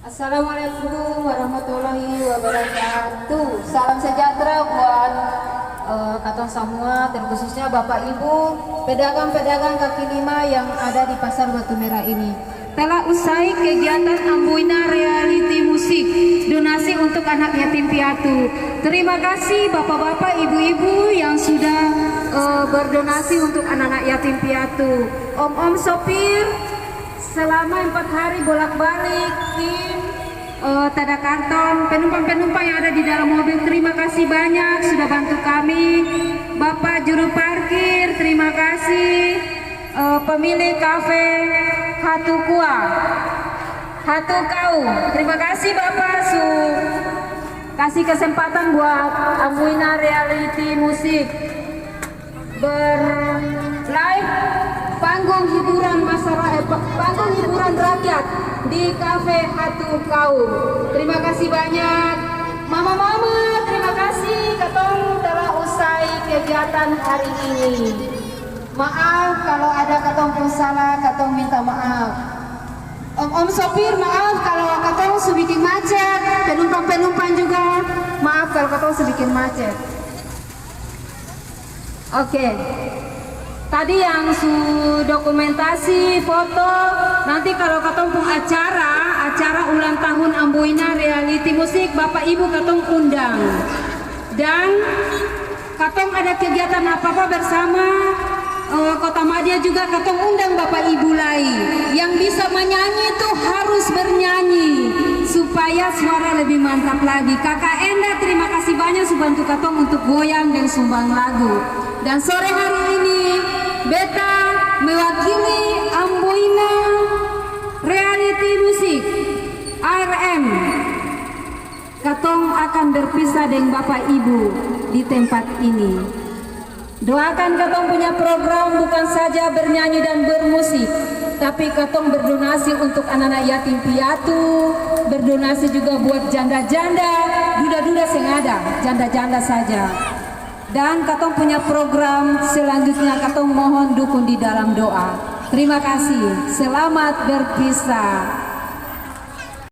Assalamualaikum warahmatullahi wabarakatuh. Salam sejahtera buat katong semua, terkhususnya Bapak Ibu pedagang-pedagang kaki lima yang ada di Pasar Batu Merah ini. Telah usai kegiatan Amboina Reality Musik donasi untuk anak yatim piatu. Terima kasih Bapak-bapak, Ibu-ibu yang sudah berdonasi untuk anak-anak yatim piatu. Om-om sopir selama 4 hari bolak-balik tim tada karton, penumpang-penumpang yang ada di dalam mobil, terima kasih banyak sudah bantu kami. Bapak juru parkir, terima kasih. Pemilik kafe Hatukua, Hatukau, terima kasih Bapak kasih kesempatan buat Amboina Reality Musik live panggung hiburan masyarakat, panggung hiburan rakyat di kafe Hatukau. Terima kasih banyak mama-mama, terima kasih katong telah usai kegiatan hari ini. Maaf kalau ada katong pun salah, katong minta maaf. Om sopir maaf kalau katong sedikit macet, penumpang-penumpang juga maaf kalau katong sedikit macet. Oke. Tadi yang dokumentasi foto, nanti kalau katong pun acara ulang tahun Amboina Reality Musik, Bapak Ibu katong undang. Dan katong ada kegiatan apa-apa bersama Kota Madia juga katong undang Bapak Ibu lain. Yang bisa menyanyi itu harus bernyanyi supaya suara lebih mantap lagi. Kakak Enda terima kasih banyak sudah bantu katong untuk goyang dan sumbang lagu. Dan sore hari ini beta mewakili Amboina Reality Musik ARM. Katong akan berpisah dengan Bapak Ibu di tempat ini. Doakan katong punya program bukan saja bernyanyi dan bermusik, tapi katong berdonasi untuk anak-anak yatim piatu, berdonasi juga buat janda-janda, duda-duda yang ada, janda-janda saja. Dan katong punya program selanjutnya, katong mohon dukung di dalam doa. Terima kasih, selamat berpisah.